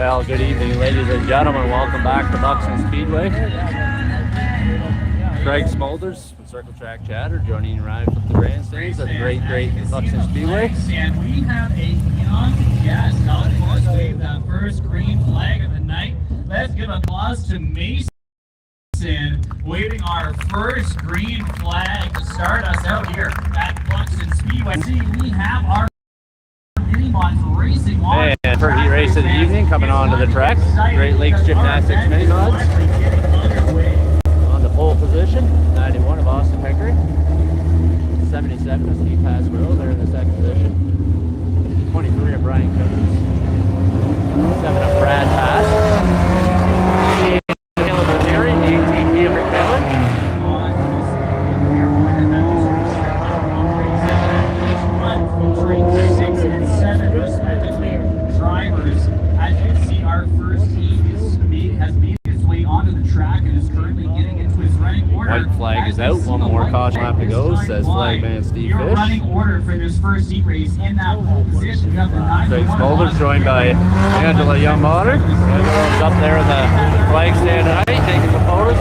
Well, good evening, ladies and gentlemen. Welcome back to Buxton Speedway. Greg Smulders from Circle Track Chatter joining you right from the grandstands at the great Buxton Speedway. And we have a young guest helping us wave that first green flag of the night. Let's give applause to Mason waving our first green flag to start us out here at Buxton Speedway. We have our mini-mods racing on. And for heat race of the evening coming onto the track, Great Lakes Gymnastics mini-mods. On the pole position, 91 of Austin Hickory. 77 of Steve Pass Rowe, they're in the second position. 23 of Brian Coates. 7 of Brad Pass. 8 of Terry, 18 of Rick Miller. Featuring 6 and 7 respectively drivers. As you can see, our first team has made its way onto the track and is currently getting into its running order. White flag is out, one more caution lap to go, says flagman Steve Your Fish. running order for this first heat race in that pole position. You have the 9 Greg Smulders joined by Angela Youngmotter. Everyone's up there in the flag stand tonight, taking the photos.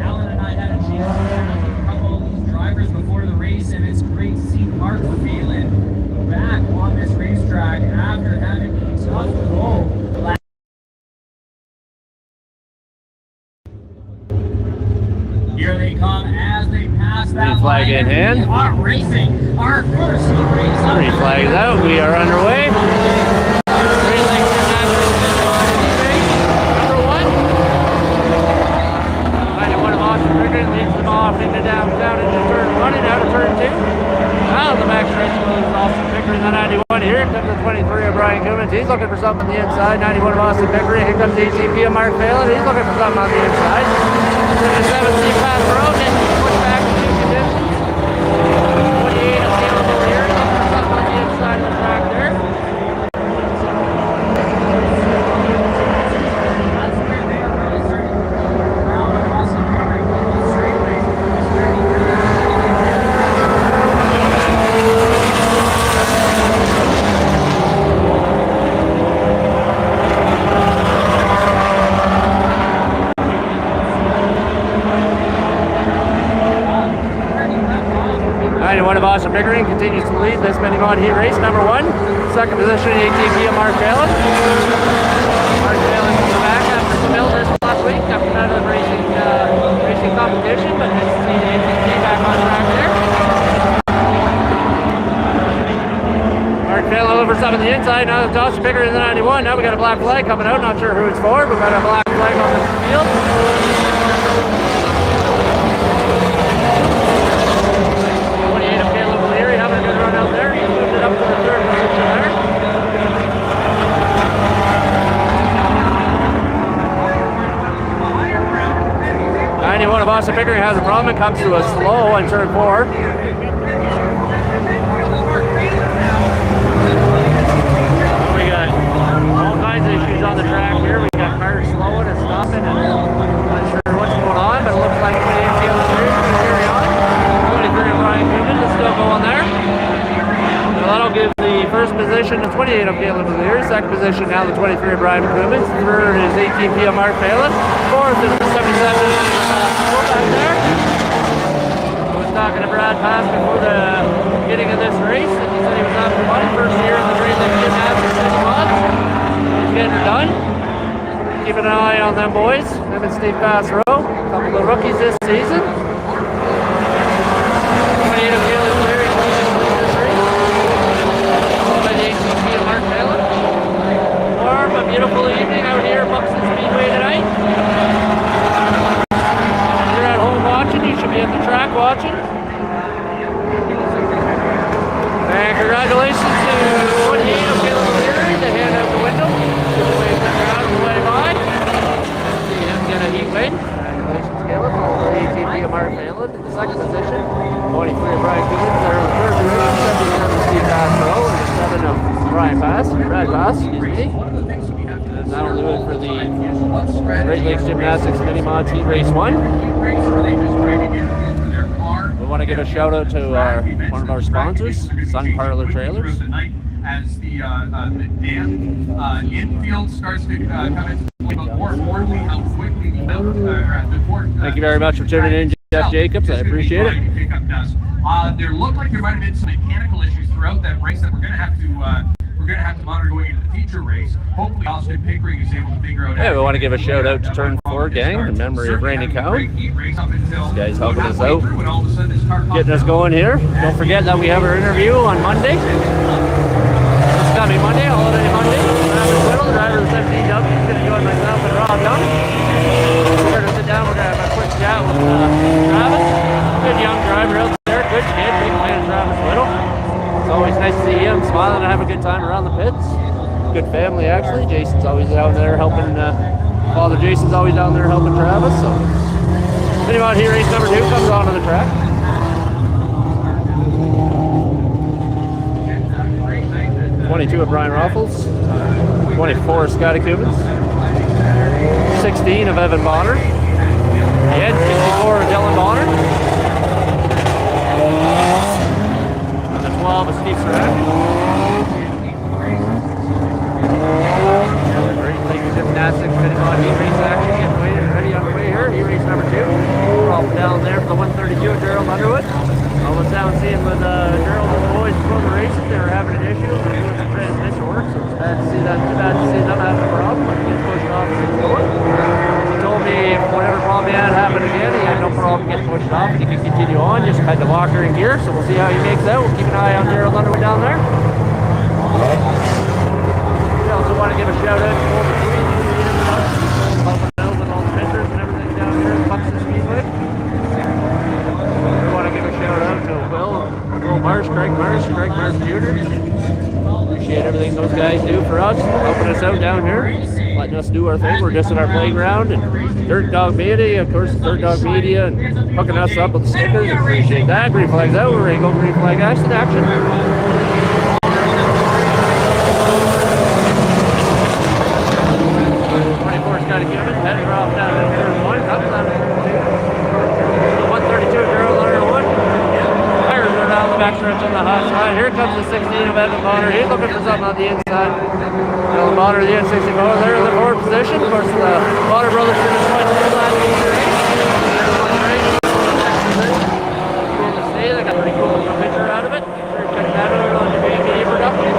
Alan and I had a chance to catch a couple of these drivers before the race, and it's great to see Mark Phelan back on this racetrack after having a tough go. Here they come as they pass that Green flag in hand. We are racing our first heat race. Green flag is out, we are underway. Great Lakes Gymnastics number 1. 91 of Austin Rickard leads them off into down into turn 1 and out of turn 2. Out of the back stretch goes Austin Pickering, the 91. Here comes the 23 of Brian Cummins. He's looking for something on the inside. 91 of Austin Pickering. Here comes the ATP of Mark Phelan. He's looking for something on the inside. 77 Steve Pass Rowe gets pushed back to two conditions. 28 of Caleb O'Leary looking for something on the inside of the track there. That's where they are really starting to go around Austin Pickering on the straightaway. One of Austin Pickering continues to lead this mini-mod heat race, number 1. Second position, ATP of Mark Phelan. Mark Phelan comes back after some illness last week after out of the racing competition, but it's the ATP back on track there. Mark Phelan over some on the inside, now it's Austin Pickering in the 91. Now we got a black flag coming out, not sure who it's for, but we've got a black flag on the field. 28 of Caleb O'Leary having a good run out there. He moved it up to the third position there. '91 of Austin Pickering has a problem and comes to a slow on turn 4. We got all kinds of issues on the track here. We got cars slowing and stopping, and not sure what's going on, but it looks like 28 Caleb O'Leary is going to carry on. 23 of Brian Cummins is still going there. So that'll give the first position to 28 of Caleb O'Leary. Second position now the 23 of Brian Cummins. Third is ATP of Mark Phelan. Fourth is the 77 back there. I was talking to Brad Pass before the beginning of this race, and he said he was after money. First year in the Great Lakes Gymnastics mini-mods. He's getting it done. Keeping an eye on them boys. Him and Steve Pass Rowe. A couple of rookies this season. 28 of Caleb O'Leary leading this race. Followed by the ATP of Mark Phelan. Warm, a beautiful evening out here at Buxton Speedway tonight. If you're at home watching, you should be at the track watching. And congratulations to 28 of Caleb O'Leary to hand out the window. Wave the crowd on the way by. See him get a heat win. Congratulations, Caleb. ATP of Mark Phelan in the second position. 23 of Brian Cummins there in the third position. 77 of Steve Pass Rowe and 7 of Brad Pass, excuse me. And that'll do it for the Great Lakes Gymnastics Mini-Mod Heat Race 1. want to give a shout out to one of our sponsors, Sun Parlor Trailers. As the infield starts to come into play, but more importantly, how quickly the Thank you very much for tuning in, Jeff Jacobs. I appreciate it. There looked like there might have been some mechanical issues throughout that race that we're going to have to monitor going into the feature race. Hopefully, Austin Pickering is able to figure out. Yeah, we want to give a shout out to Turn 4 gang in memory of Randy Cowan. These guys helping us out, getting us going here. Don't forget that we have our interview on Monday. This coming Monday, holiday Monday. Travis Whittle, the driver of the 17W, is going to join myself and Rob Young. We're going to sit down, we're going to have a quick chat with Travis. Good young driver out there, good kid, big man Travis Whittle. It's always nice to see him smiling and have a good time around the pits. Good family, actually. Jason's always down there helping, Father Jason's always down there helping Travis. So, anyone here, race number 2 comes on the track. 22 of Brian Ruffles, 24 of Scotty Cummins, 16 of Evan Bonner, and 64 of Dylan Bonner, and the 12 of Steve Surratt. Gymnastics fitting on E-race action, getting ready on the way here. E-race number 2. We're all down there for the 132 of Gerald Underwood. I was down seeing with Gerald and the boys before the races. They were having an issue. They were doing some transmission work, so it's bad to see that. Too bad to see them having a problem. But he gets pushed off and gets going. He told me if whatever problem he had happened again, he had no problem getting pushed off and he can continue on. Just had the locker in gear, so we'll see how he makes out. We'll keep an eye on Gerald Underwood down there. We also want to give a shout out to all the teams and all the pictures and everything down here at Buxton Speedway. We want to give a shout out to Will Marsh, Craig Marsh Jr. Appreciate everything those guys do for us, helping us out down here, letting us do our thing. We're just in our playground, and Dirt Dog Media, of course, Dirt Dog Media, and hooking us up with the stickers. Appreciate that. Green flag's out. We're ready to go green flag action. 24 Scotty Cummins, heading off down to turn 1, up down to turn 2. The 132 Gerald Underwood. Tires are down the back stretch on the hot side. Here comes the 16 of Evan Bonner. He's looking for something on the inside. Evan Bonner, the N64, they're in the forward position. Of course, the Bonner brothers finished last year. Cool to see. They got a pretty cool picture out of it. Check that out on the BB production.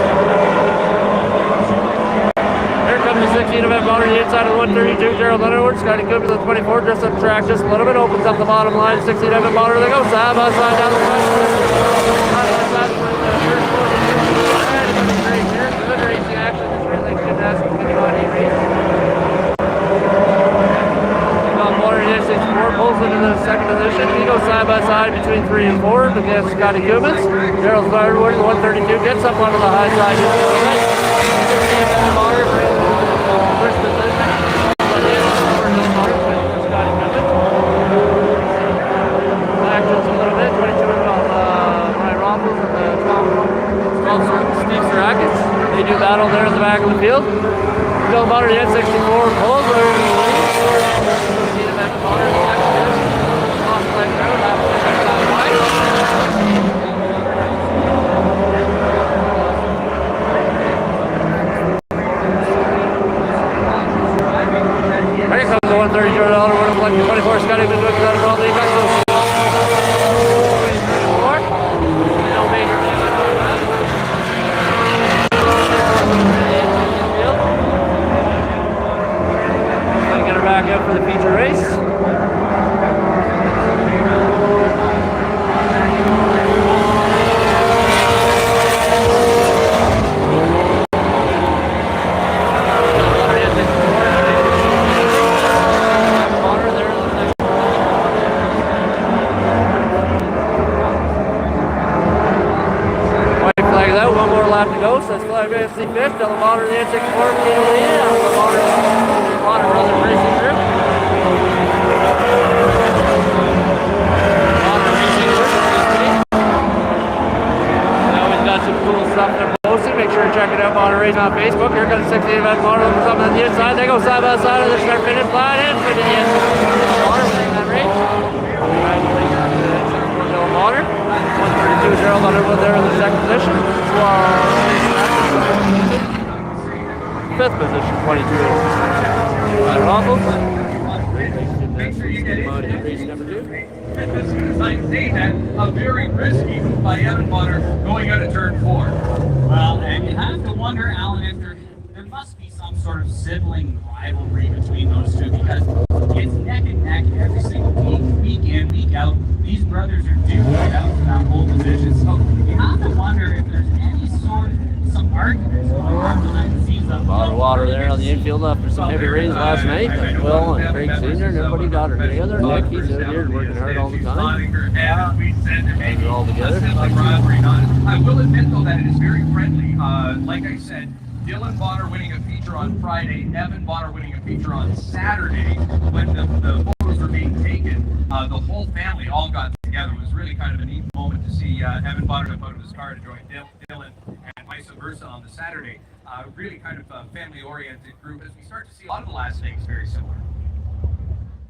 The 16 of Evan Bonner, the inside of the 132, Gerald Underwood, Scotty Cooper, the 24, just on track just a little bit, opens up the bottom line, 16 of Evan Bonner, they go side by side down the front. Great here, good racing action, this racing gymnastics getting on E-race. Bonner, the N64, pulls into the second position, he goes side by side between 3 and 4 against Scotty Cummins. Gerald Underwood, the 132, gets up onto the high side. First position, actions a little bit, 22 of Brian Ruffles and the 12 Steve Surratt. They do battle there in the back of the field. Bill Bonner, the N64, pulls over to the lead. See the back of Bonner, the next year. Lost leg round, half a second down wide. Here comes the 130 Jordan Underwood, like 24 Scotty been looking at it all day. Back to those 24. No major damage on that. Gonna get her back up for the feature race. To go, so it's flag AFC 5th. Dylan Bonner, the N64, Keno Lee, the Bonner Brothers Racing Group. Bonner Racing Group. Now we've got some cool stuff they're posting. Make sure to check it out. Bonner Racing on Facebook. Here comes the 16 event. Bonner looking something on the inside. They go side by side of the start finish line and for the end. Bonner winning that race. Congratulations to Dylan Honor. 132 is Gerald Underwood there in the second position. Fifth position, 22 is Waffles. Make sure you get in race number 2. As soon as I say that, a very risky move by Evan Bonner going out of turn 4. Well, and you have to wonder, Alan, if there must be some sort of sibling rivalry between those two, because it's neck and neck every single week in, week out. These brothers are duking it out for that whole position. So you have to wonder if there's any sort of some arguments going on behind the scenes. A lot of water there on the infield after some heavy rains last night. But Will and Craig Sr. and everybody got her together. Nick, he's out here working hard all the time. They're all together. I will admit, though, that it is very friendly. Like I said, Dylan Bonner winning a feature on Friday, Evan Bonner winning a feature on Saturday. When the photos were being taken, the whole family all got together. It was really kind of a neat moment to see Evan Bonner jump out of his car to join Dylan and vice versa on the Saturday. Really kind of a family-oriented group as we start to see a lot of the last names very similar.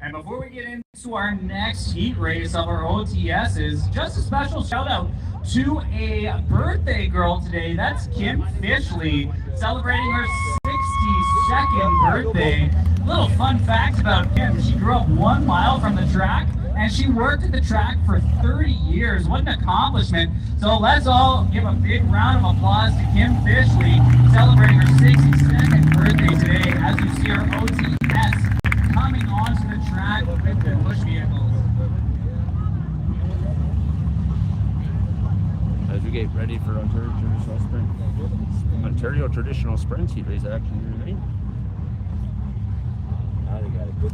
And before we get into our next heat race of our OTSs, just a special shout out to a birthday girl today. That's Kim Fishley, celebrating her 62nd birthday. Little fun fact about Kim, she grew up 1 mile from the track and she worked at the track for 30 years. What an accomplishment. So let's all give a big round of applause to Kim Fishley, celebrating her 62nd birthday today as you see her OTS coming onto the track with the push vehicles. As we get ready for Ontario Traditional Sprint heat race action tonight. Now they got a good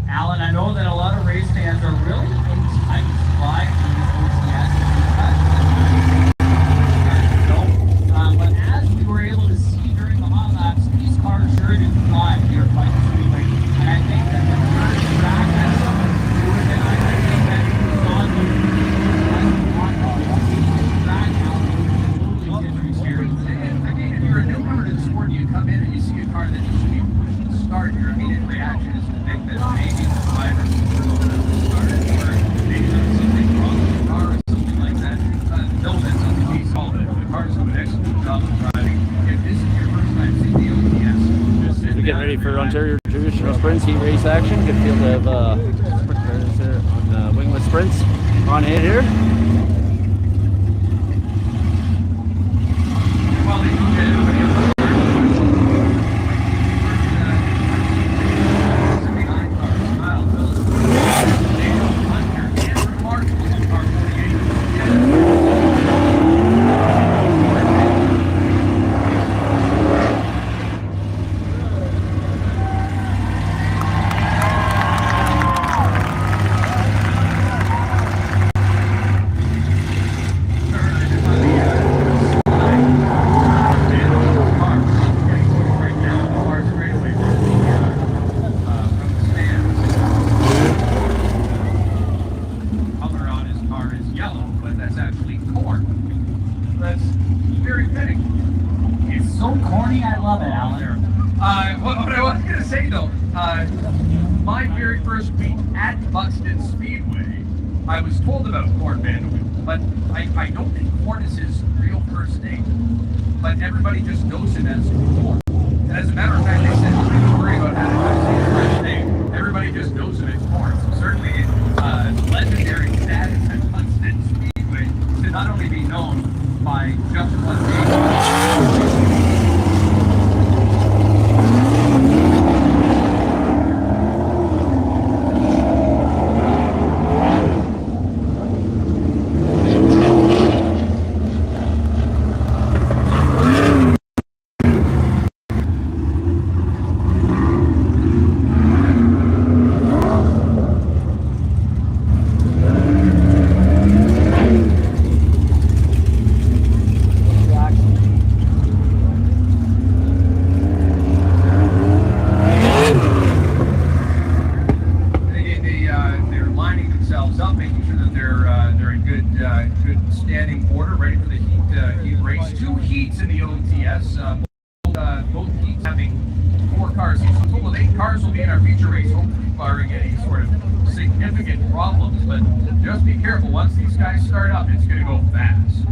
Alan, I know that a lot of race fans are really enticed by these OTS but as we were able to see during the hot laps, these cars sure do fly here at Buxton Speedway. And I think that the first track has something to do with it. I think that it's on the track now, totally different experience. I mean, if you're a newcomer to the sport, you come in and you see a car that needs to be start, your immediate reaction is to think that maybe the driver started or maybe there was something wrong with the car or something like that. No, that's not the case. All the cars do an excellent job of driving. If this is your first time seeing the OTS, just sit We're getting ready for Ontario Traditional Sprints heat race action. Good field of sprinters there on wingless sprints on ahead here. Well, they do get everybody else. My very first week at Buxton Speedway, I was told about Corn Vanderwill, but I don't think Corn is his real first name. But everybody just knows him as Corn. And as a matter of fact, they said don't even worry about how to say his first name. Everybody just knows him as Corn. So certainly legendary status at Buxton Speedway to not only be known by just one name. they're lining themselves up, making sure that they're in good standing order, ready for the heat race. 2 heats in the OTS. Both heats having 4 cars. So a total of 8 cars will be in our feature race, hopefully barring any sort of significant problems. But just be careful. Once these guys start up, it's going to go fast.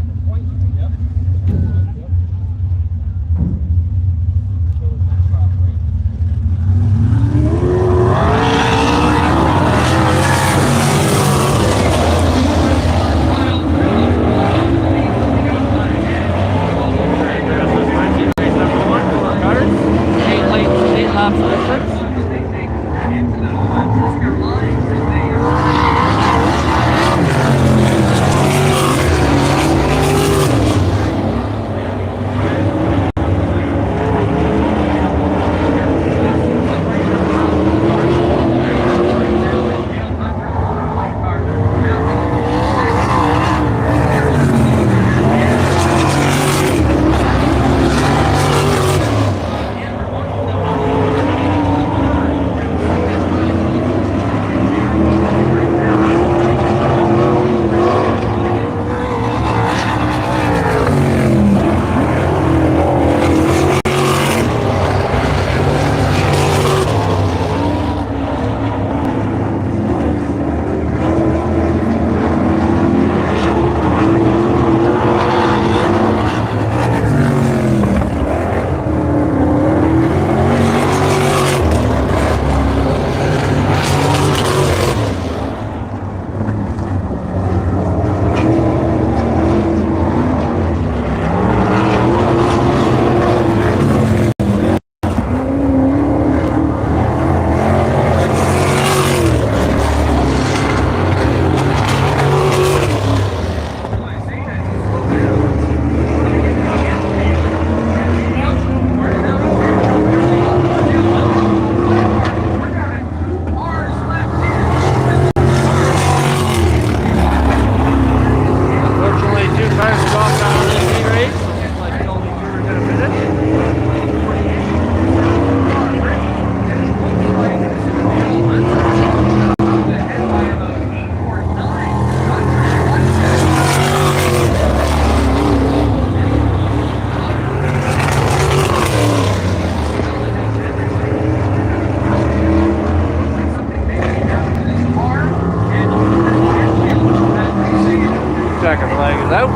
Second leg is out.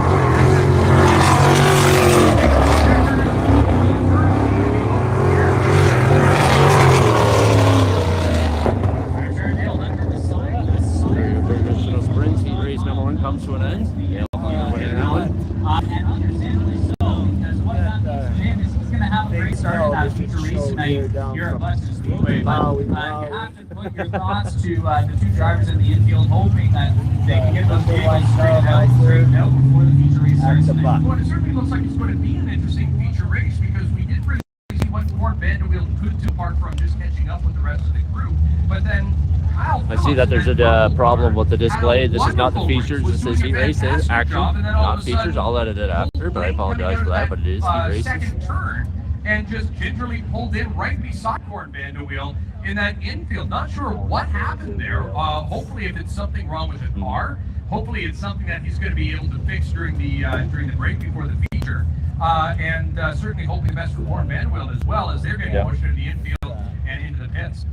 Springs heat race number 1 comes to an end. Yeah, and understandably so, because what happens to him is he's going to have a great start in that feature race tonight here at Buxton Speedway. But you have to put your thoughts to the 2 drivers in the infield, hoping that they can get those vehicles straightened out before the feature race starts tonight. Well, it certainly looks like it's going to be an interesting feature race because we did really see what Ford Vanderweel could do apart from just catching up with the rest of the crew. But then I see that there's a problem with the display. This is not the features. This is heat race. It is action, not features. I'll edit it after, but I apologize for that. But it is heat races. Second turn and just gingerly pulled in right beside Ford Vanderweel in that infield. Not sure what happened there. Hopefully, if it's something wrong with the car, hopefully it's something that he's going to be able to fix during the break before the feature. And certainly hoping the best for Ford Vanderweel as well as they're getting pushed into the infield and into the pits.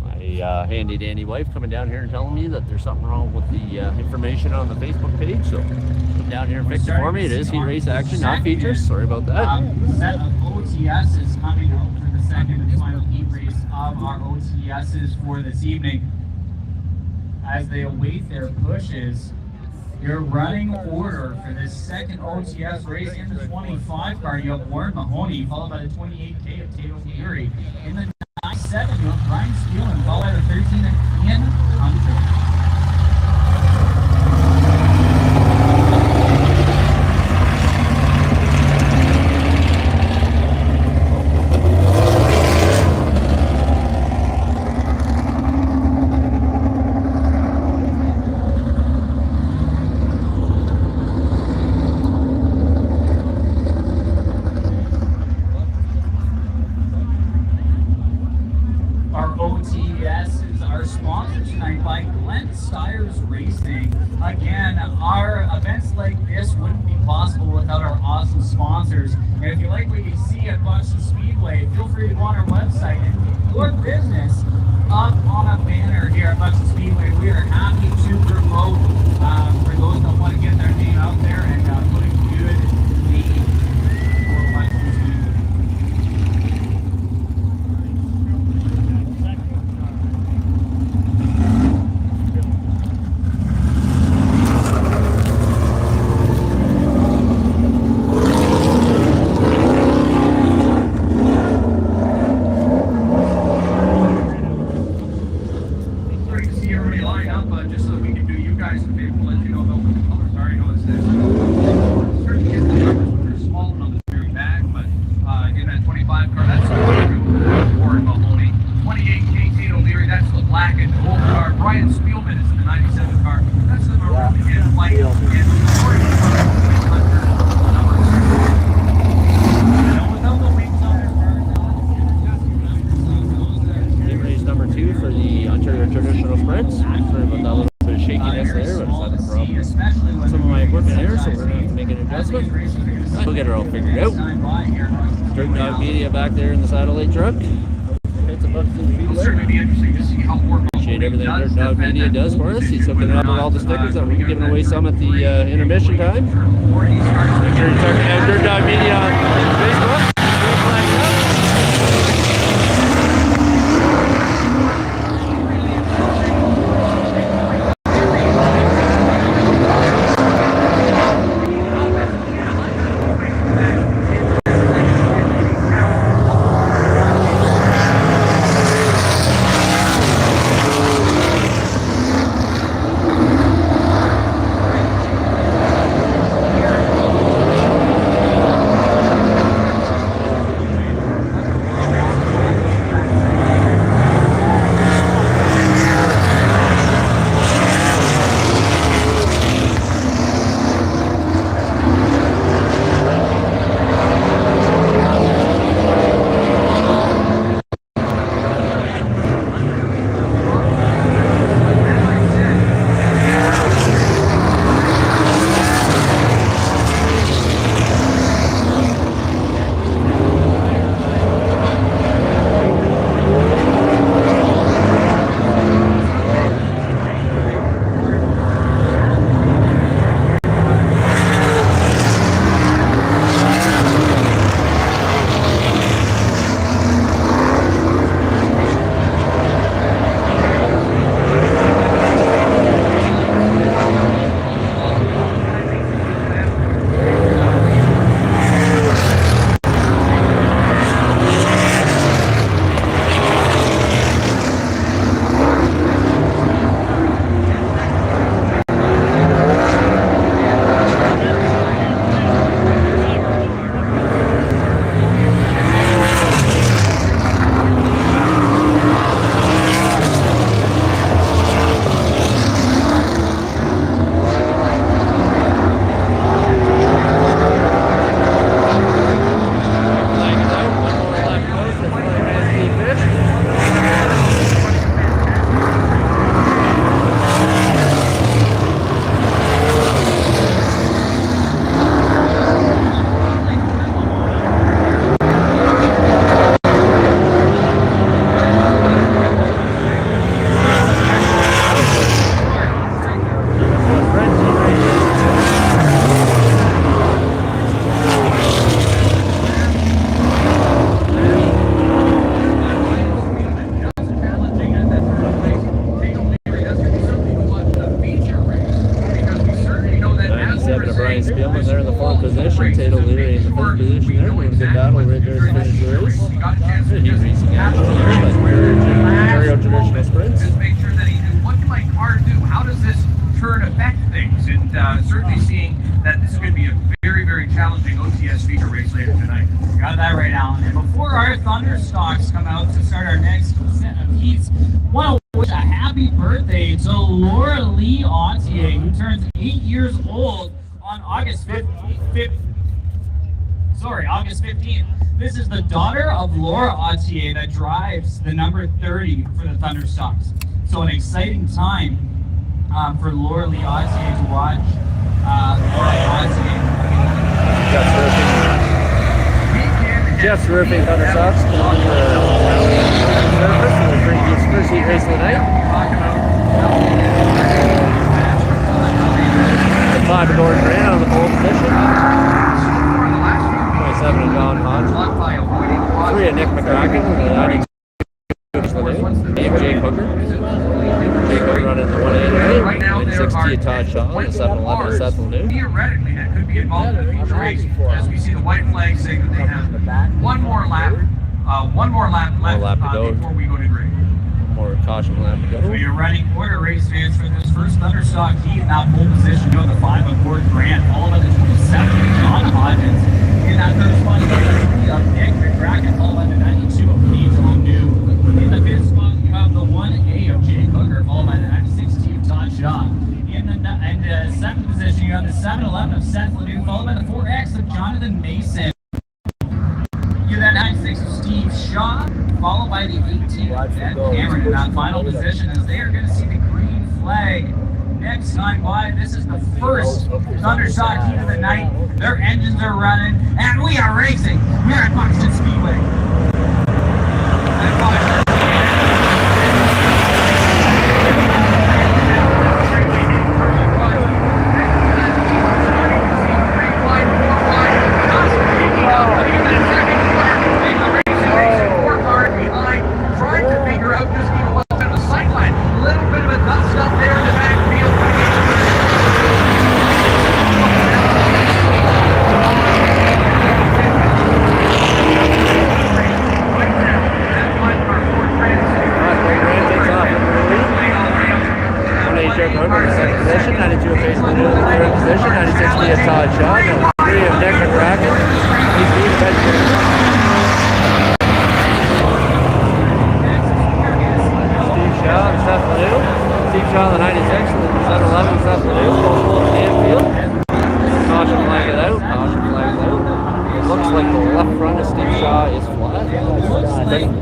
My handy dandy wife coming down here and telling me that there's something wrong with the information on the Facebook page, so come down here and fix it for me. It is heat race action, not features. Sorry about that. Set of OTS is coming out for the second and final heat race of our OTSs for this evening. As they await their pushes, your running order for this second OTS race in the 25 car, you have Warren Mahoney, followed by the 28K of Tato Fury. In the 9-7, you have Brian Steele, and followed by the 13 of Ian Hunter. Our OTSs are sponsored tonight by by Glenn Stiers Racing. Again, our events like this wouldn't be possible without our awesome sponsors. And if you like what you see at Buxton Speedway, feel free to go on our website and keep your business up on a banner here at Buxton Speedway. We are happy to promote for those that want to get their name out there and put a good name for Buxton Speedway. We'll get it all figured out. Dirt Dog Media back there in the satellite truck. It's a Buxton Speedway. Appreciate everything Dirt Dog Media does for us. He's hooking up with all the stickers that we're giving away some at the intermission time. Make sure you're checking out Dirt Dog Media on Facebook. Certainly seeing that this is going to be a very, very challenging OTS feature race later tonight. Got that right, Alan. And before our Thunderstocks come out to start our next set of heats, want to wish a happy birthday to Laura Lee Autier, who turns 8 years old on August 15th. This is the daughter of Laura Autier that drives the number 30 for the Thunderstocks. So an exciting time for Laura Lee Ossier to watch. Jeff's roofing Thunder Sox coming on the surface in the previous first heat race of the night. The 5 to Gordon Grant on the pole position. 27 to John Hodge. 3 to Nick McCracken. 92 to Jake Hooker. Jake Hooker running the 188. And 60 to Todd Shaw. And 7-11 to Seth Ledoux. Theoretically, that could be involved in the future race, as we see the white flag saying that they have one more lap left to go. before we go to grade. More caution lap to go. So you're running order race fans for this first Thunderstock heat in that pole position. Go the 5 of Gordon Grant, followed by the 27 of John Hodgins. In that third spot, you have the 3 of Nick McCracken, followed by the 92 of Pete Ledoux. In the fifth spot, you have the 1A of Jake Hooker, followed by the 96 of Todd Shaw. In the seventh position, you have the 7-11 of Seth Ledoux, followed by the 4X of Jonathan Mason. You then 96 of Steve Shaw, followed by the 18 of Ben Cameron in that final position, as they are going to see the green flag next time by. This is the first Thunderstock heat of the night. Their engines are running, and we are racing. We're at Buxton Speedway.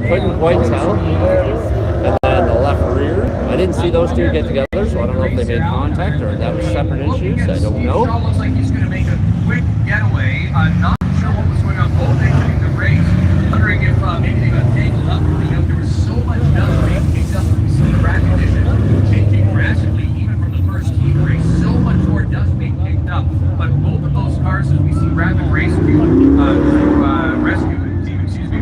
Couldn't quite tell. And then the left rear. I didn't see those two get together, so I don't know if they made contact or that was separate issues. I don't know. Looks like he's going to make a quick getaway. Not sure what was going on both exiting the race. Wondering if maybe they got tangled up. There was so much dust being picked up. We see the track condition changing drastically, even from the first heat race. So much more dust being picked up. But both of those cars, as we see Rapid Rescue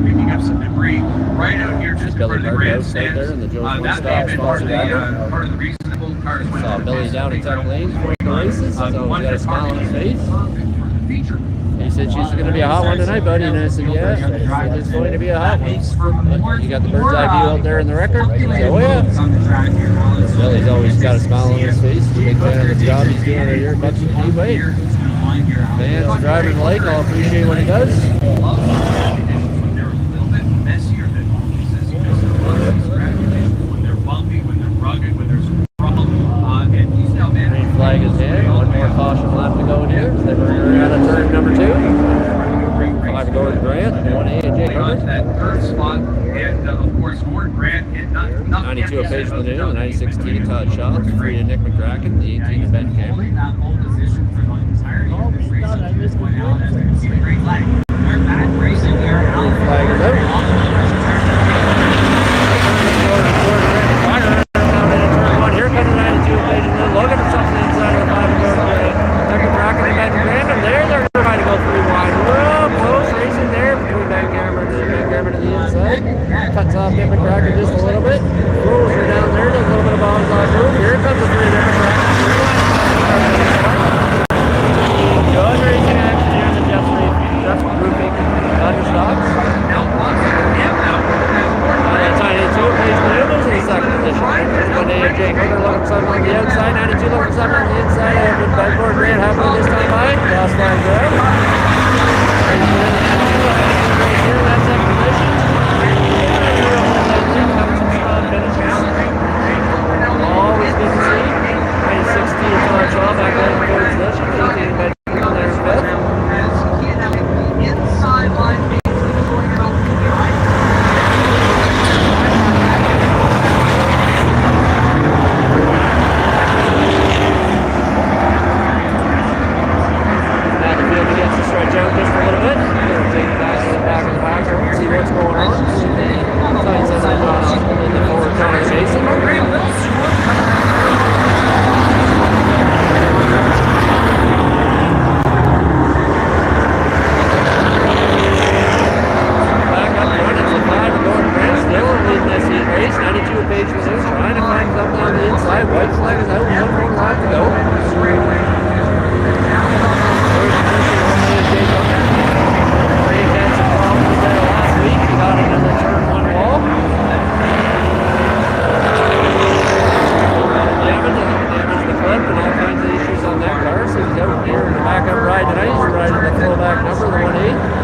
picking up some debris right out here just in front of the grandstands. That may have been part of the reason that both cars went Saw Billy down in 10 lanes for the races, so he got a smile on his face. He said, she's going to be a hot one tonight, buddy. And I said, yeah, it's going to be a hot one. You got the bird's eye view out there in the record? He said, oh yeah. Billy's always got a smile on his face. He's a big fan of the job he's doing right here at Buxton Speedway. Fans driving the lake, I'll appreciate what he does. Green flag is in. One more caution lap to go here. They were out of turn number 2. 5 to Gordon Grant, 1A and Jake Hooker. That third spot, and of course Gordon Grant hit 92 of Paige Ledoux, the 96 T to Todd Shaw, the 3 to Nick McCracken, the 18 to Ben Cameron. That whole position for the entirety of this race at this point out, as we can see the green flag. They're back racing here. Green flag is out. Here comes the 92 of Paige Ledoux, looking for something inside of the 5 to Gordon Grant. Nick McCracken and Ben Cameron, there they're trying to go 3 wide. Real close racing there between Ben Cameron to the inside. Cuts off Nick McCracken just a little bit. Rolls her down there, does a little bit of onside move. Here comes the 3 of Nick McCracken. Good racing action here in the Jeff's Roofing Thunderstocks. That's 92 of Paige Ledoux moves in the second position. One day Jake Hooker looking something on the outside. 92 looking something on the inside. With Ben Gordon Grant happening this time by. Last flag there. That's second position. Always good to see. 96 to Todd Shaw back there in the third position. 18 Ben Cameron there in fifth. Inside line. number, the 1-8.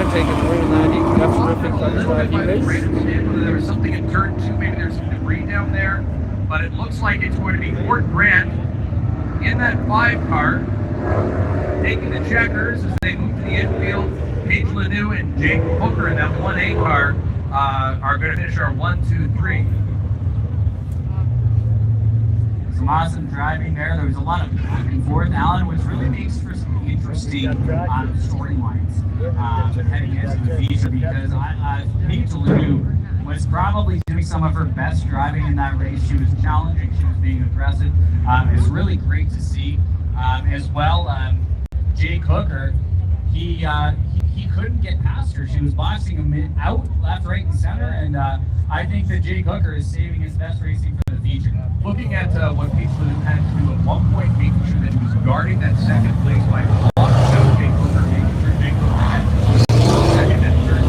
Taking the lead in that heat. That's terrific. There was something in turn 2, maybe there's some debris down there, but it looks like it's going to be Gord Grant in that 5 car, taking the checkers as they move to the infield. Paige Lanou and Jake Hooker in that 1-8 car are going to finish our 1, 2, 3. Some awesome driving there. There was a lot of back and forth. Alan, which really makes for some interesting storylines heading into the feature, because Paige Lanou was probably doing some of her best driving in that race. She was challenging, she was being aggressive. It's really great to see. As well, Jake Hooker, he couldn't get past her. She was boxing him out, left, right, and center, and I think that Jake Hooker is saving his best racing for the feature. Looking at what Paige Lanou had to do at one point, making sure that he was guarding that second place by blocking out Jake Hooker, making sure Jake Hooker had second and third.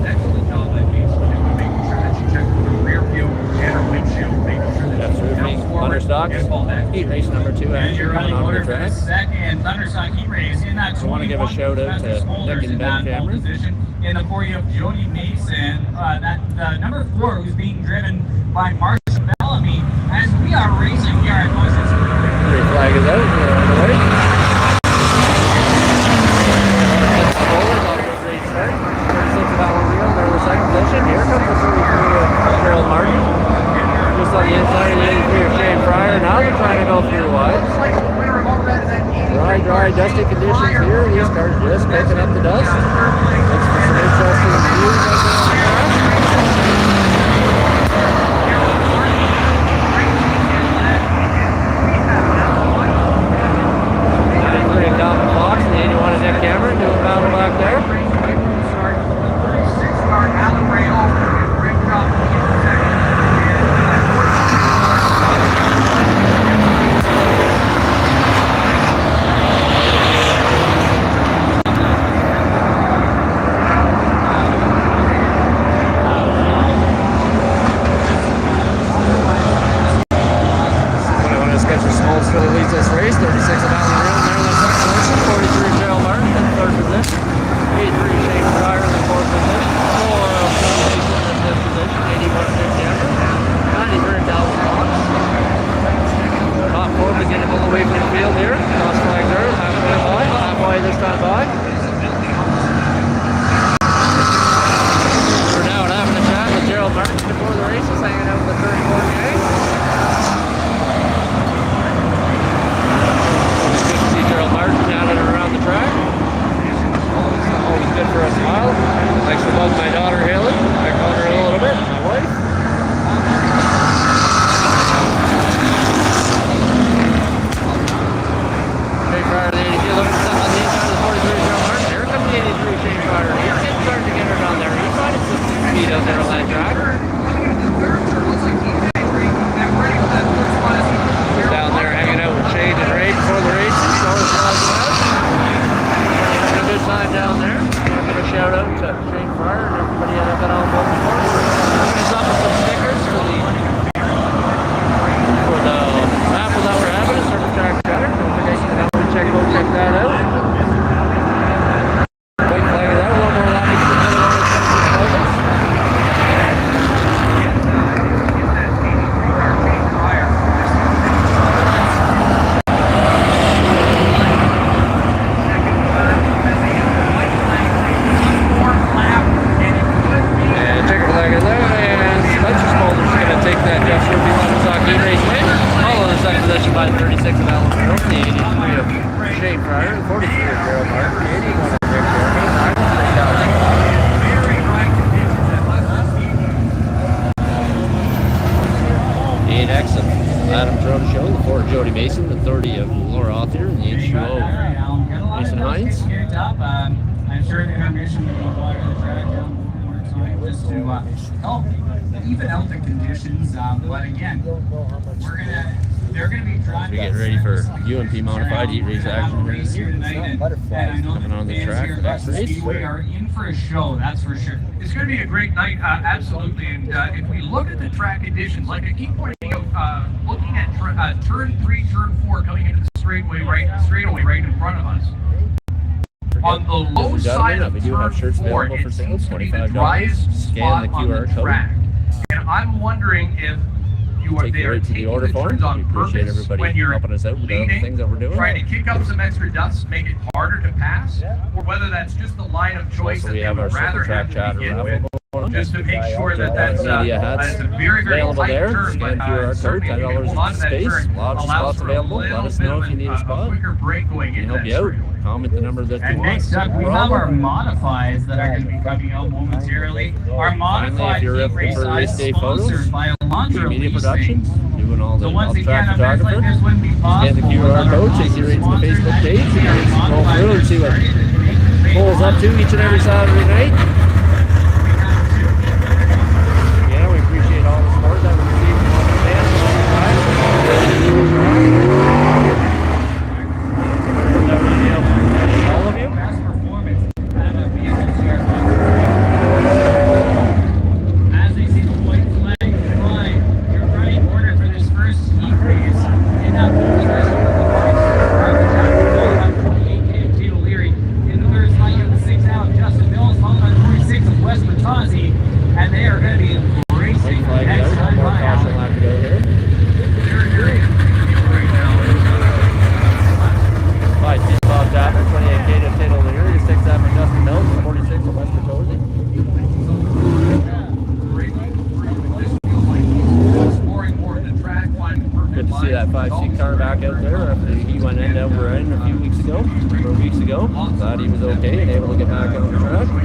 Excellent job by Paige Lanou, making sure that she checked the rear view and her windshield, making sure that she comes forward. Thunderstock, heat race number 2. And you're running order for the second Thunderstock heat race in that. I want to give a shout out to Nick and Ben Cameron. In the 4, you have Jody Mason, number 4, who's being driven by Marshall Bellamy, as we are racing here at Buxton Speedway. Your flag is out. We're on the way. Great start. 36 Valor Wheel. They're in the second position. Here comes the 33 of Gerald Martin. Just on the inside of the 83 of Shane Fryer. Now they're trying to go through wide. Dry, dusty conditions here. These cars just picking up the dust. Looks for some interesting views out there on the track. Calvin Fox and the 81 of Nick Cameron doing battle back there. Start the 36 car, Alan Ray over and Rick Cup in second. Really leads this race. 36 of Alan Real there in the second position. 43 Gerald Martin in the third position. 83 Shane Fryer in the fourth position. 4 of Phil Mason in the fifth position. 81 of Nick Cameron. 93 Calvin Fox. Top 4 beginning all the way from the field here. Cross flag there. Halfway by. Halfway this time by. We're now having a chat with Gerald Martin before the race. He's hanging out with the 34 gang. Gerald Martin down and around the track. Always good for a smile. Likes to bug my daughter Haley. I call her a little bit, my wife. Shane Fryer, the 82, looking stuff on the inside of the 43 Gerald Martin. Here comes the 83 Shane Fryer. He's starting to get her down there. He's finding some speed out there on that track. Down there hanging out with Shane and Ray before the races. Having a good time down there. I'll give a shout out to Shane Fryer and everybody that I've been on board before. Finish up with some stickers for the raffle that we're having at Surface Track Center. Don't forget you can help me check that out. White flag of that. One more lap to the middle of the by 36 of Alan Real, the 83 of Shane Fryer, the 43 of Gerald Martin, the 81 of Nick Cameron, 93 of 8X of Adam Trona Show, the 4 of Jody Mason, the 30 of Laura Author, and the H2O Mason Hines. I'm sure they're going to mission to water the track down. just to help even out the conditions. But again, they're gonna be driving. We get ready for UMP modified heat race action. Race here tonight, and I know Coming on the fans track here for at that Buxton race. Speedway are in for a show. That's for sure. It's going to be a great night, absolutely. And if we look at the track conditions, like I keep pointing out, looking at turn 3, turn 4 coming into the straightaway right in front of us. On the low side of we do have turn shirts 4, available for it sale, seems to be the $25. driest Scan spot the on the QR code. track. And I'm wondering if Take you right to the order form. We appreciate everybody helping us out with all the things that we're doing. Trying to kick up some extra dust, make it harder to pass, or whether that's just the line of choice Also, that we they have our would rather Super have Track to Chatter begin raffle with, going on. just to make sure that that's Media hats a very, very available tight there. turn, Scan but QR code, certainly if you $10 hold on to that space. turn, Lots of allows spots for a available. little Let us bit know of if you need a a spot. quicker break going We can into help that you out. straightaway. Comment the number that you And want. next up, we have our modifieds that are going to be coming out momentarily. Our modified if you're heat up race for race is day sponsored photos, by Alondra Media Leasing. Productions, doing all the So once off-track again, events like photography. this wouldn't be Scan possible the QR without our code, takes you right to the sponsors. Facebook As you page. can see, our You can scroll modifieds through are and see what starting to create pulls up to each and every Saturday night. Yeah, we appreciate all the support that we receive from all the fans. That really helps all of you. Best performance out of vehicles here. As they see the white flag fly, you're running order for this first heat race. In that about 28K of Gino Leary. In the third slot, you have the 6 out of Justin Mills, followed by 46 of Wes Bertazzi. And they are going to be racing Flag next out, time more by caution lap to go here. By T. Bob Tapper, 28K to Taylor Leary, 6 out for Justin Mills, 46 of West Bertozzi. Good to see that 5C car back out there after he went end over end a few weeks ago, Glad he was okay and able to get back on the track. 4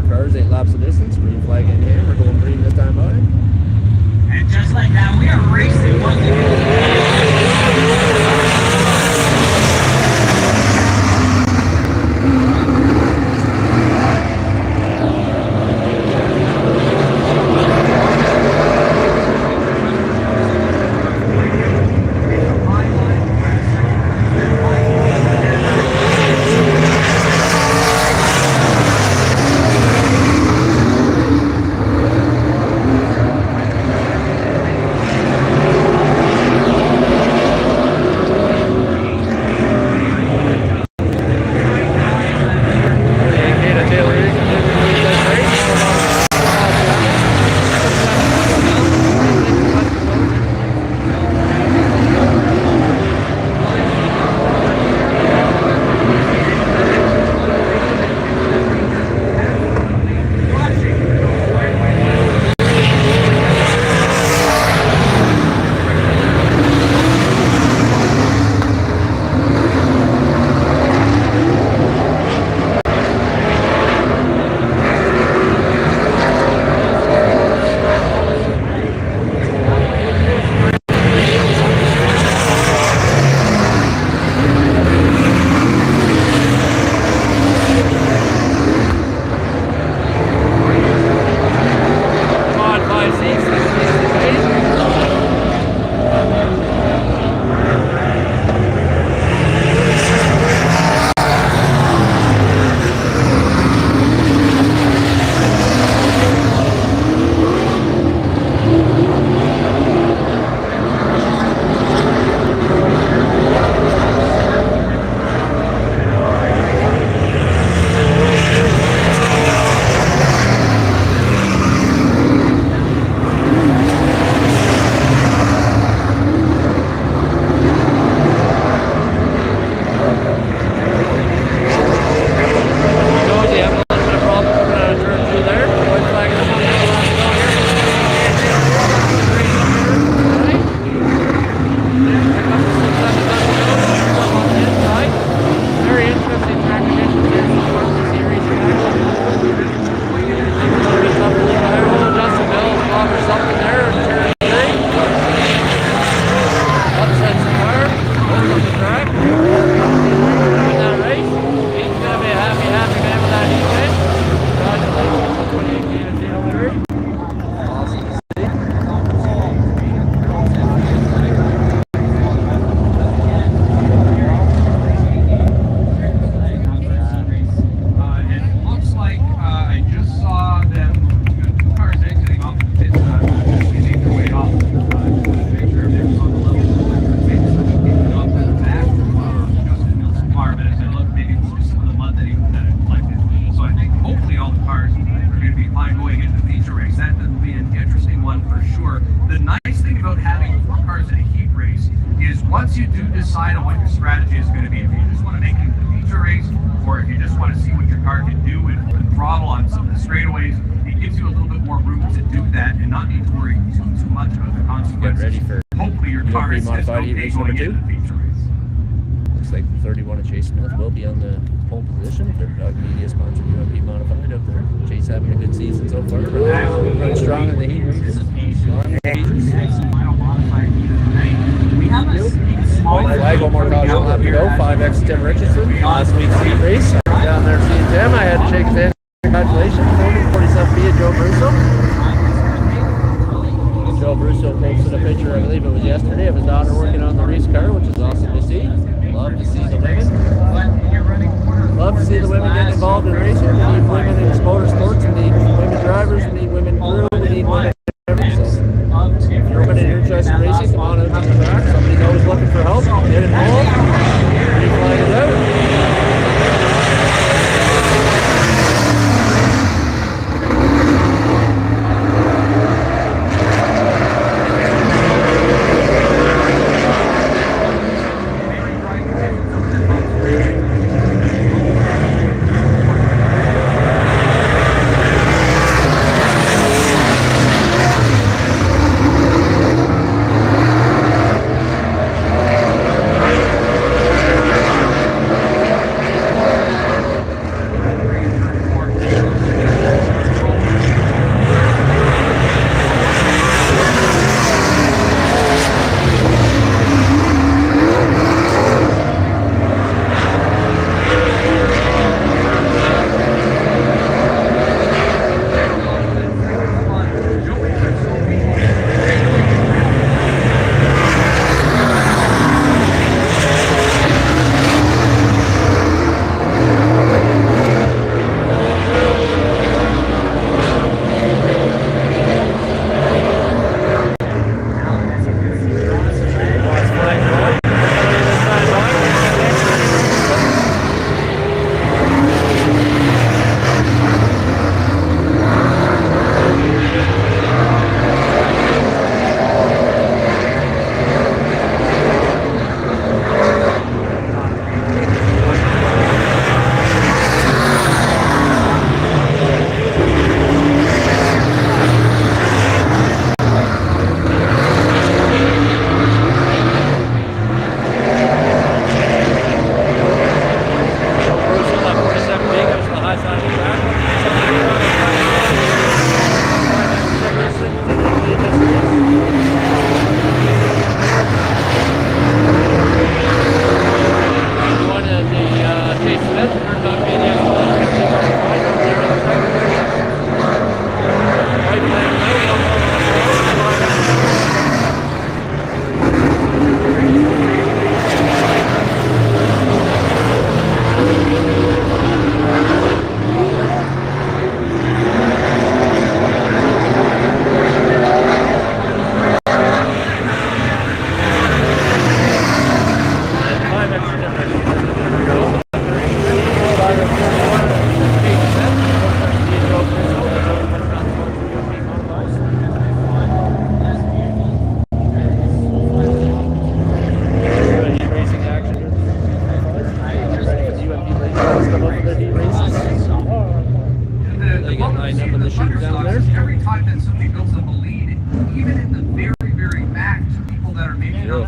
cars, 8 laps of distance, green flag in here, we're going green this time by. And just like that, we are racing once strategy is going to be. If you just want to make it a feature race, or if you just want to see what your car can do and throttle on some of the straightaways, it gives you a little bit more room to do that and not need to worry too much about the consequences. Get ready for hopefully your car is modified heat race going number into the feature race. Looks like the 31 of Chase Smith will be on the pole position. Their dog media sponsor UMP modified up there. Chase having a good season so far. Running strong in the heat races. White flag, one more caution left to go. 5X Tim Richardson. Last week's heat race. Down there seeing Tim. I had to shake his hand. Congratulations. 47B of Joe Brusso. Joe Brusso posted a picture, I believe it was yesterday, of his daughter working on the race car, which is awesome to see. Love to see the women. Love to see the women get involved in racing. We need women in motorsports. We need women drivers. We need women crew. We need women everything. So if you're women and you're interested in racing, come on out to the track. Somebody's always looking for help. Get involved. Be flying it out.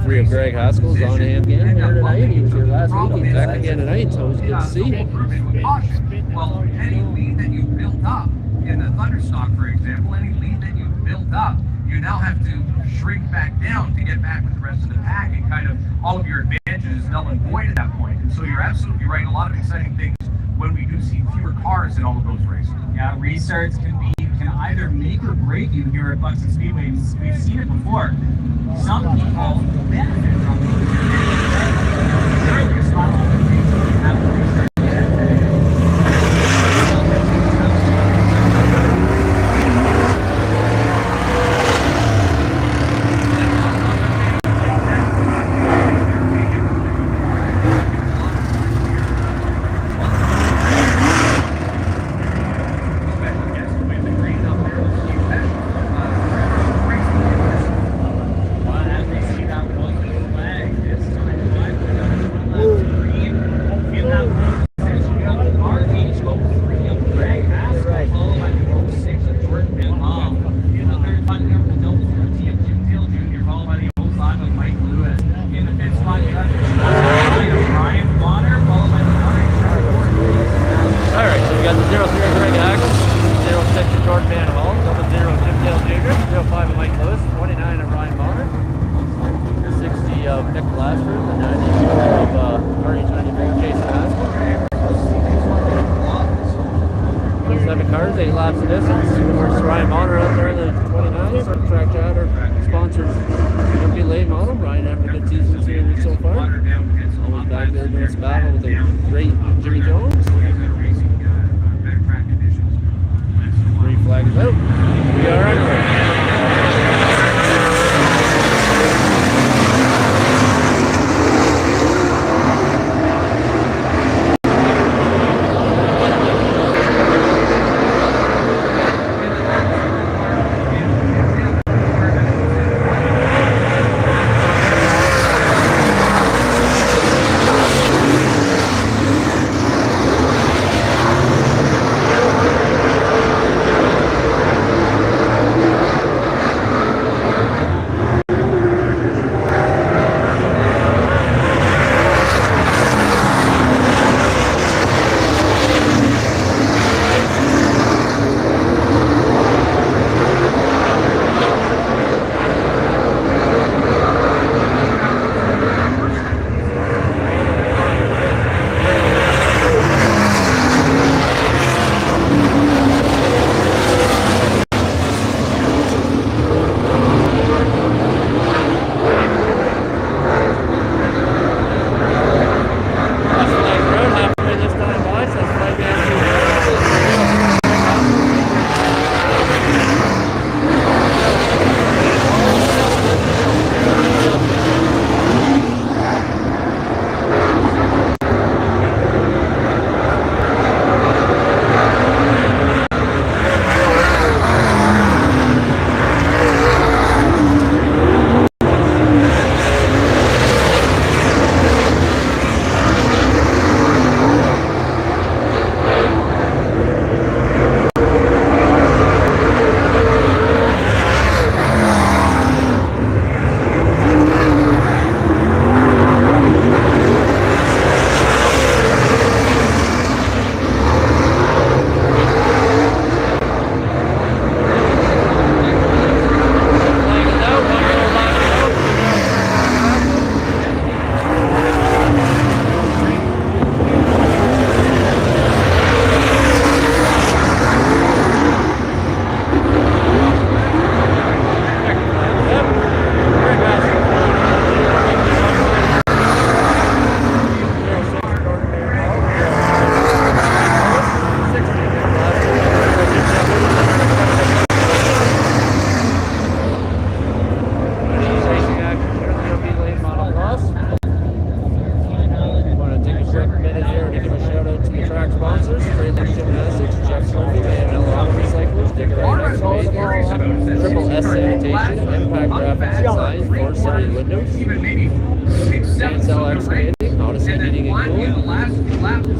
Three of Greg Haskell's on hand again here tonight. He was here last week. He's back again tonight, so it's good to see him. Well, any lead that you built up in the Thunderstock, for example, any lead that you built up, you now have to shrink back down to get back with the rest of the pack, and kind of all of your advantages null and void at that point. And so you're absolutely right. A lot of exciting things when we do see fewer cars in all of those races. Yeah, restarts can either make or break you here at Buxton Speedway. We've seen it before. Some people benefit from it. Certainly a spot on the things that we have to restart. the North's battle with the great Jimmy Jones. Green flag is out. We are on.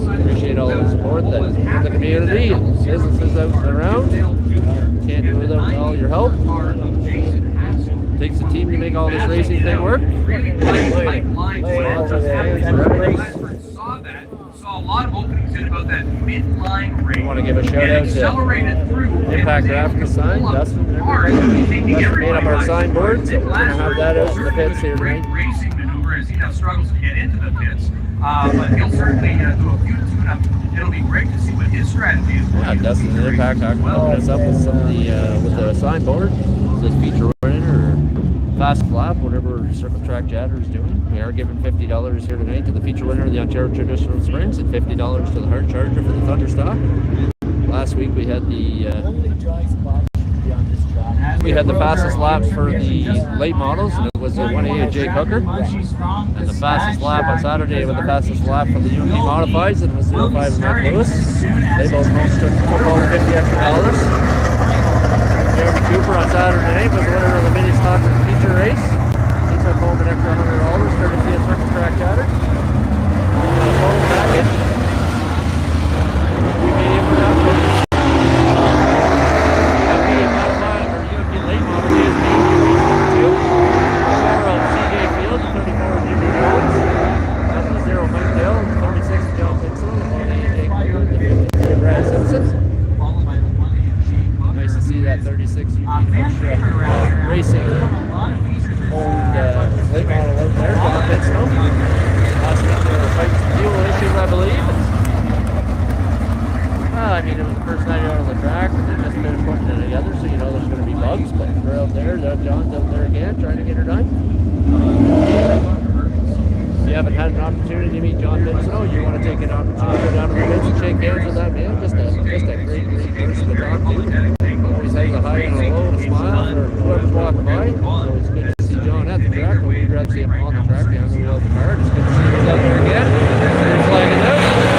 Appreciate all the support that the community and businesses out and around. Can't do without all your help. Takes a team to make all this racing thing work. Saw a lot of openings in about that midline race. I want to give a shout out to Impact Graphics Sign, Dustin, made up our signboard, so we're going to have that out in the pits here tonight. Racing maneuver as he now struggles to get into the pits, but he'll certainly do a few tune-up. It'll be great to see what his strategy is. Yeah, Dustin and Impact are helping us up with some of the with the signboard. This feature winner or fast flap, whatever Circle Track Jatter is doing. We are giving $50 here tonight to the feature winner of the Ontario Traditional Springs and $50 to the hard charger for the Thunderstock. Last week we had the fastest lap for the late models, and it was the 1A Jake Hooker. And the fastest lap on Saturday with the fastest lap for the UMP Modifieds, and it was 05 and Mark Lewis. They both took home $50 extra. Jeremy Cooper on Saturday night was the winner of the mini stock feature race. He took home an extra $100 courtesy of Circle Track Chatter. Total package. We made him for that. Late model is the 4 of CJ Field, 34 Jimmy Jones. That's the 0 Mike Dale, 36 John Dixon, and 53 Brad Simpson. Nice to see that 36 racing owned late model out there. Last you meet John Vincent, you want to take an opportunity to go down to the pits and shake hands with that man. Just a great person to talk to. Always has a high and a low and a smile for whoever's walking by. So it's good to see John at the track. When we'd rather see him on the track down the wheel of the car. It's good to see him out there again. Green flag is out.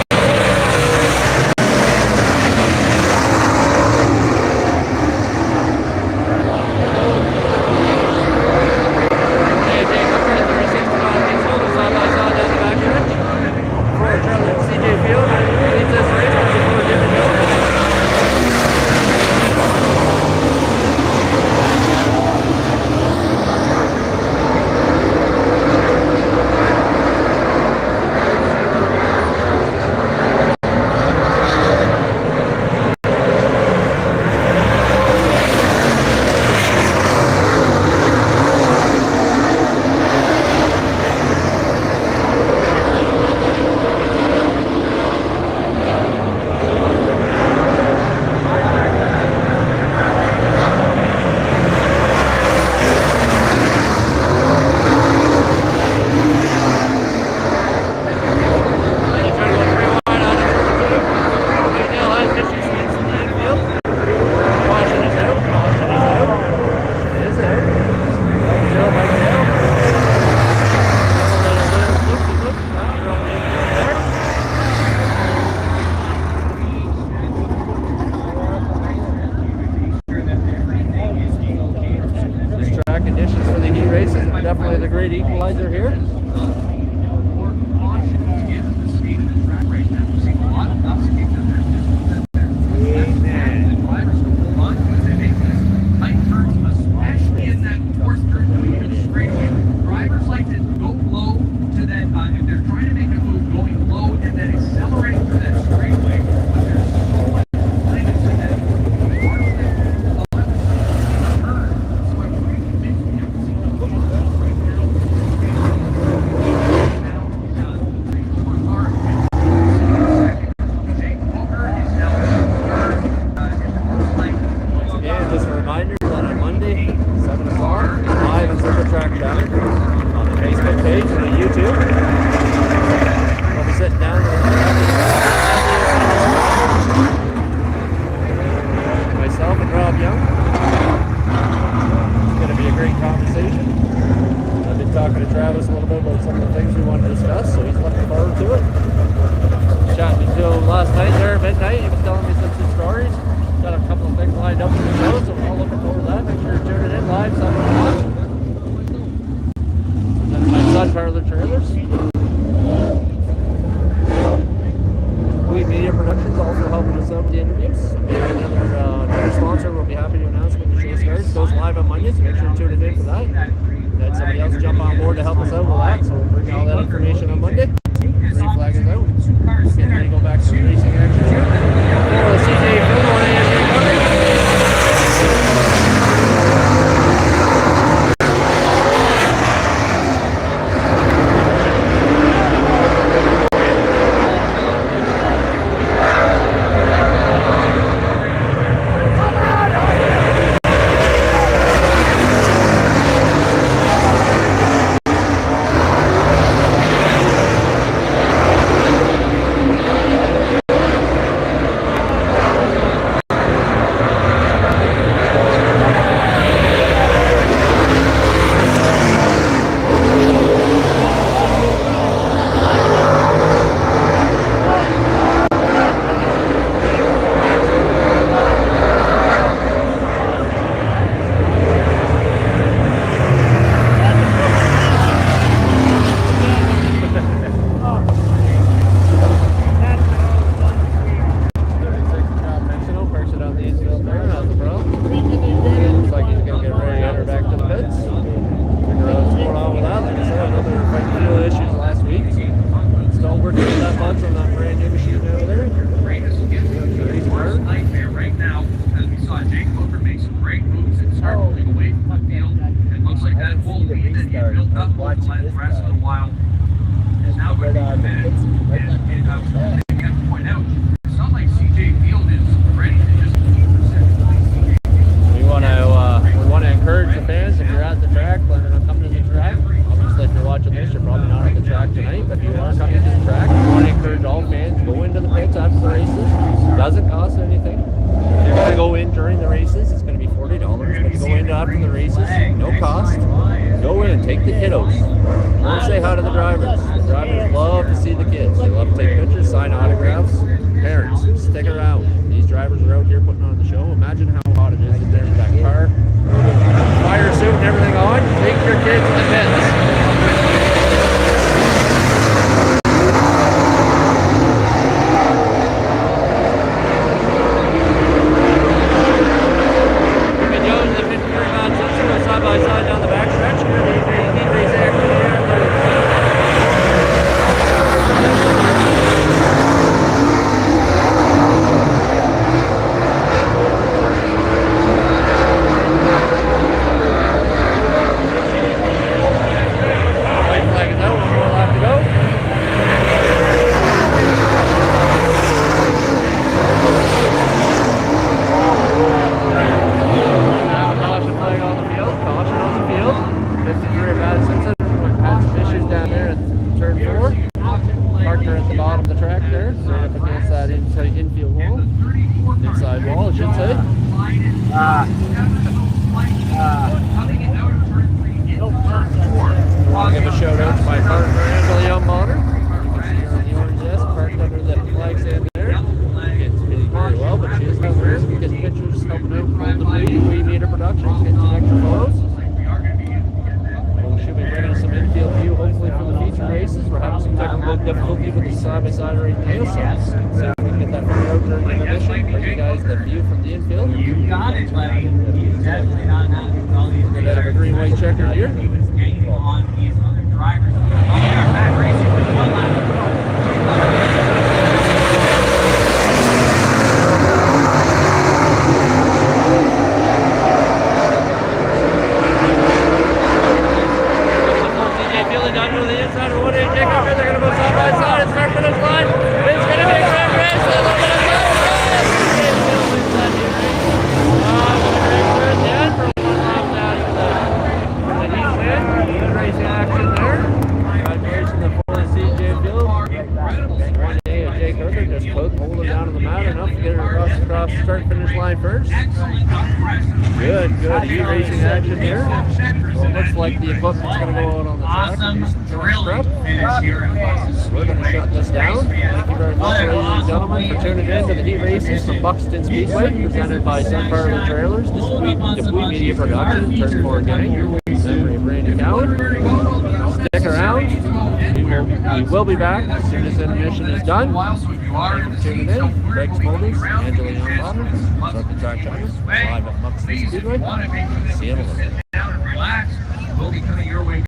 Definitely the great equalizer here. Especially in that fourth turn straightaway. Drivers like to go low to that, if they're trying to make a move, going low and then accelerating through that straightaway. But there's so much lightness in that. Talking to Travis a little bit about some of the things we want to discuss, so he's looking forward to it. Chatting to him last night there at midnight, he was telling me some stories. Got a couple of things lined up for the show, so we're all looking forward to that. Make sure you're tuning in live 7 o'clock. That's my son, Parlor Trailers. We Media Productions also helping us out with the interviews. Another sponsor we'll be happy to announce when the show starts. Goes live on Mondays, make sure you're tuning in for that. Had somebody else jump on board to help us out with that, so we'll bring you all that information on Monday. Green flag is out. Getting ready to go back to the racing action here. For the CJ Film on ASU coverage. encourage all fans, go into the pits after the races. Doesn't cost anything. If you're going to go in during the races, it's going to be $40. But to go in after the races, no cost. Go in, take the kiddos. Go say hi to the drivers. The drivers love to see the kids. They love to take pictures, sign autographs. Parents, stick around. These drivers are out here putting on the show. Imagine how hot it is in there with that car. Fire suit and everything on. Take your kids to the pits. Side by side down the back stretch. Heat race action here. White flag is out. One more lap to go. Now caution flag on the field. Caution on the field. 53 of Madison had some issues down there at turn 4. Partner at the bottom of the track there, right up against that infield wall. Inside wall, I should say. I'll give a shout out to my partner, Angela Young-Bonner. You can see her on the orange desk, parked under the flag stand there. It's really very well, but she is helping us get pictures, helping out from the We Meter Productions, get some extra photos. We should be bringing some infield view, hopefully, for the feature races. We're having some technical difficulty with the side-by-side right now, so see if we can get that figured out during the intermission. Bring you guys the view from the infield. You got it, buddy. He's definitely not happy with all these Get out of a green-white checker here. He was gaining on these other drivers. Oh, yeah, back racing with 1 lap to go. Down to the inside of 1-8 Jacob. They're going to go side by side and start finish line. It's going to be a great race. A little bit of time. For 1 lap after the heat win. Good racing action there. Congratulations to the CJ Field. 1-8 of Jake Hooker just pulled her down to the mat enough to get her across the start finish line first. Good heat racing action here. Well, it looks like the equipment's going to go out on the track. Awesome thrilling finish here in Buxton. We're going to shut this down. Thank you very much, ladies and gentlemen, for tuning in to the heat races from Buxton Speedway, presented by Sun Parlor Trailers, the We Media Production, Turn 4 Gang, Memory of Randy Cowan. Stick around. We will be back as soon as the intermission is done. Thank you for tuning in. Greg Smolders, Angela Young-Bonner, Circuit Track Channel, live at Buxton Speedway. See you in a little bit. Relax. We'll be coming your way.